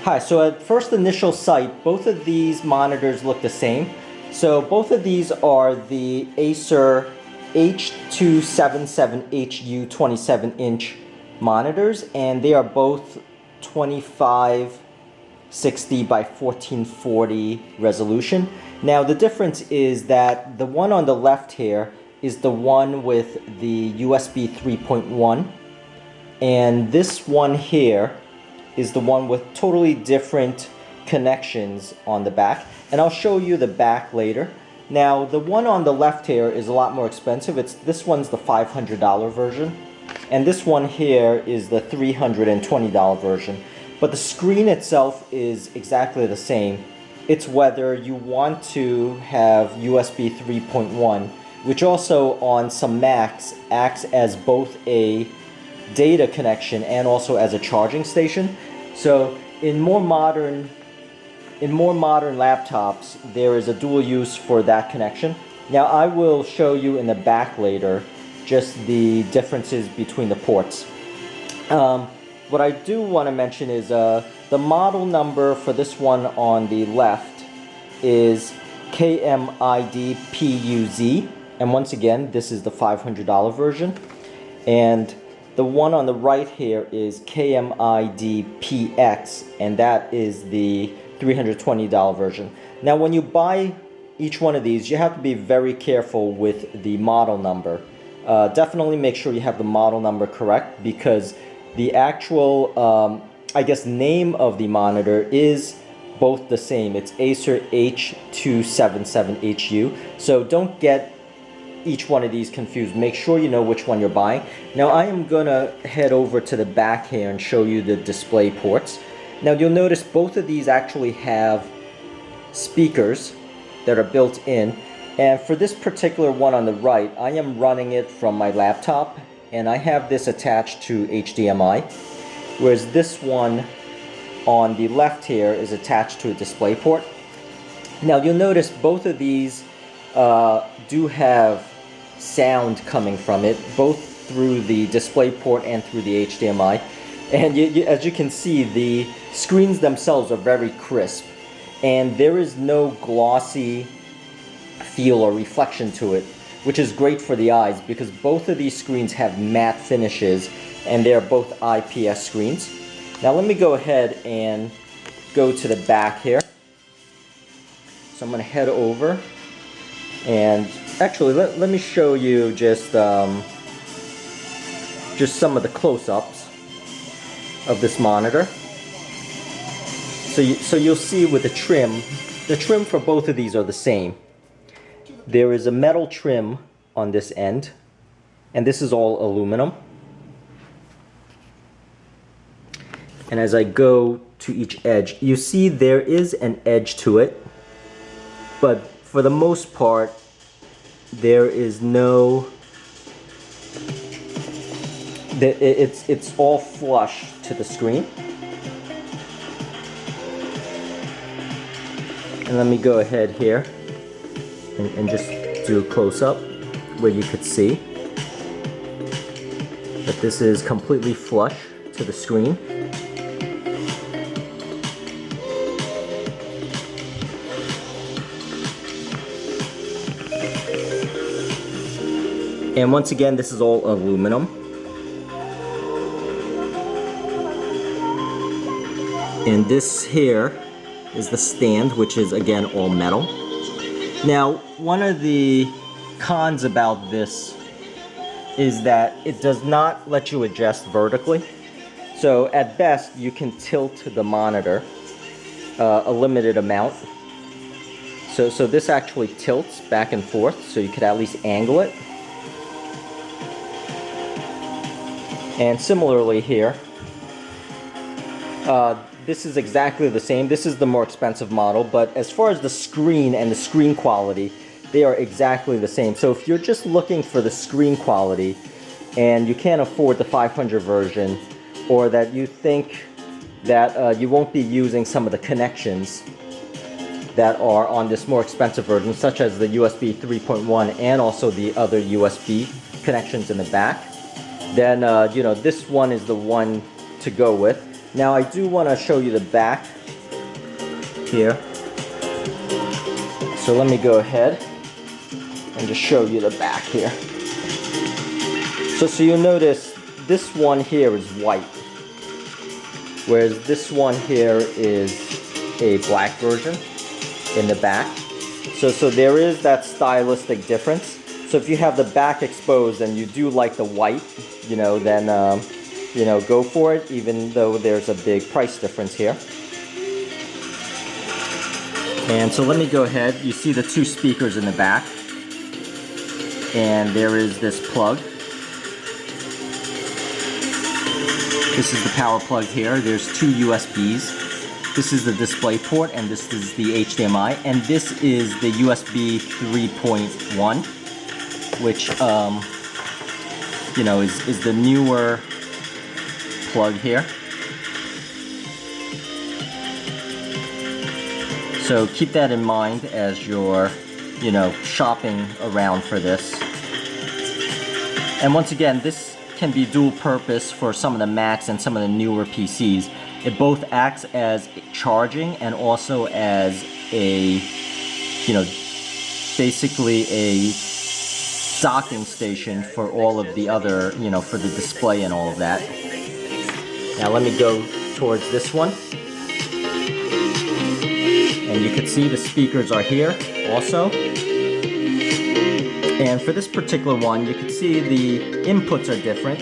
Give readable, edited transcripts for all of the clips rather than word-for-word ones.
Hi, so at first initial sight, both of these monitors look the same. So both of these are the Acer H277HU 27-inch monitors, and they are both 2560 by 1440 resolution. Now the difference is that the one on the left here is the one with the USB 3.1, and this one here is the one with totally different connections on the back, and I'll show you the back later. Now the one on the left here is a lot more expensive. This one's the $500 version, and this one here is the $320 version. But the screen itself is exactly the same. It's whether you want to have USB 3.1, which also on some Macs acts as both a data connection and also as a charging station. So in more modern laptops, there is a dual use for that connection. Now I will show you in the back later just the differences between the ports. What I do want to mention is the model number for this one on the left is kmidpuz, and once again this is the $500 version, and the one on the right here is kmidpx, and that is the $320 version. Now when you buy each one of these, you have to be very careful with the model number. Definitely make sure you have the model number correct, because the actual name of the monitor is both the same. It's Acer H277HU, so don't get each one of these confused. Make sure you know which one you're buying. Now I am gonna head over to the back here and show you the display ports. Now you'll notice both of these actually have speakers that are built in, and for this particular one on the right, I am running it from my laptop, and I have this attached to HDMI, whereas this one on the left here is attached to a DisplayPort. Now you'll notice both of these do have sound coming from it, both through the DisplayPort and through the HDMI. And as you can see, the screens themselves are very crisp, and there is no glossy feel or reflection to it, which is great for the eyes because both of these screens have matte finishes and they are both IPS screens. Now let me go ahead and go to the back here. So I'm going to head over, and actually let me show you just some of the close-ups of this monitor. So you'll see with the trim for both of these are the same. There is a metal trim on this end, and this is all aluminum. And as I go to each edge, you see there is an edge to it, but for the most part, there is no... It's all flush to the screen. And let me go ahead here and just do a close-up where you could see that this is completely flush to the screen. And once again, this is all aluminum. And this here is the stand, which is again all metal. Now, one of the cons about this is that it does not let you adjust vertically. So at best, you can tilt the monitor a limited amount. So this actually tilts back and forth, so you could at least angle it. And similarly here, this is exactly the same. This is the more expensive model, but as far as the screen and the screen quality, they are exactly the same. So if you're just looking for the screen quality and you can't afford the 500 version, or that you think that you won't be using some of the connections that are on this more expensive version, such as the USB 3.1 and also the other USB connections in the back, then you know, this one is the one to go with. Now I do want to show you the back here. So let me go ahead and just show you the back here. So you'll notice this one here is white, whereas this one here is a black version in the back. So there is that stylistic difference. So if you have the back exposed and you do like the white, you know, then you know, go for it, even though there's a big price difference here. And so let me go ahead. You see the two speakers in the back, and there is this plug. This is the power plug here. There's two USBs. This is the DisplayPort, and this is the HDMI, and this is the USB 3.1, which you know, is the newer plug here. So keep that in mind as you're, you know, shopping around for this. And once again, this can be dual purpose for some of the Macs and some of the newer PCs. It both acts as charging and also as a, you know, basically a docking station for all of the other, you know, for the display and all of that. Now let me go towards this one. And you can see the speakers are here also. And for this particular one, you can see the inputs are different.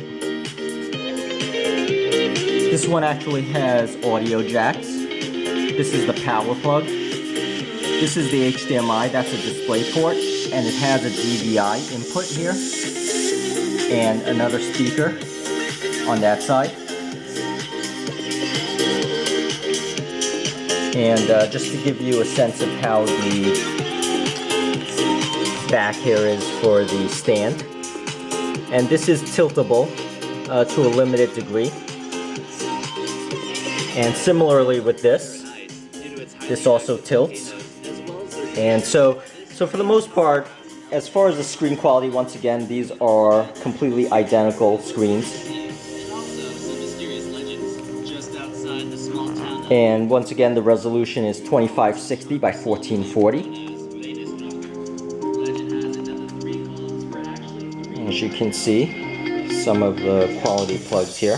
This one actually has audio jacks. This is the power plug. This is the HDMI, that's a DisplayPort, and it has a DVI input here. And another speaker on that side. And just to give you a sense of how the back here is for the stand. And this is tiltable to a limited degree. And similarly with this also tilts. And so for the most part, as far as the screen quality, once again, these are completely identical screens. And once again, the resolution is 2560 by 1440. As you can see, some of the quality plugs here.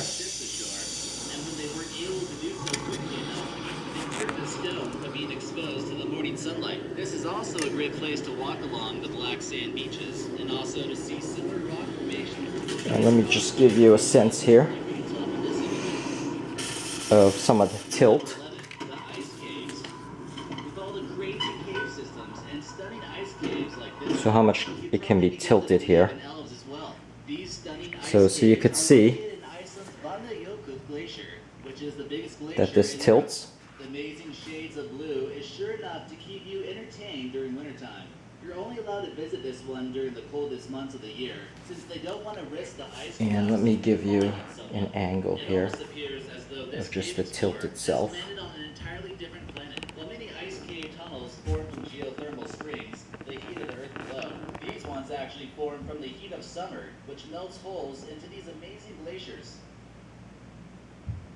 This is also a great place to walk along the black sand beaches and also to see similar rock formations. And let me just give you a sense here of some of the tilt. So how much it can be tilted here. So you could see that this tilts. The amazing shades of blue is sure enough to keep you entertained during wintertime. You're only allowed to visit this one during the coldest months of the year, since they don't want to risk the ice. And let me give you an angle here of just the tilt itself. On an entirely different planet. While many ice cave tunnels form from geothermal springs, the heat of the earth below, these ones actually form from the heat of summer, which melts holes into these amazing glaciers.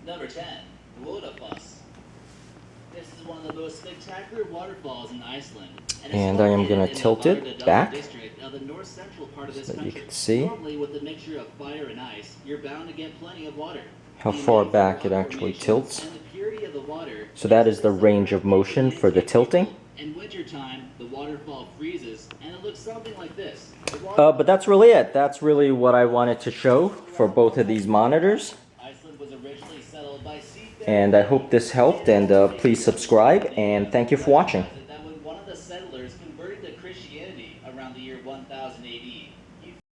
Number 10, Lodafoss. This is one of the most spectacular waterfalls in Iceland. And I am going to tilt it back so that you can see with a mixture of fire and ice, you're bound to get plenty of water. how far back it actually tilts. So that is the range of motion for the tilting. In wintertime, the waterfall freezes and it looks something like this. But that's really it. That's really what I wanted to show for both of these monitors. Iceland was originally settled by seafarers. And I hope this helped, and please subscribe, and thank you for watching. That when one of the settlers converted to Christianity around the year 1000 AD,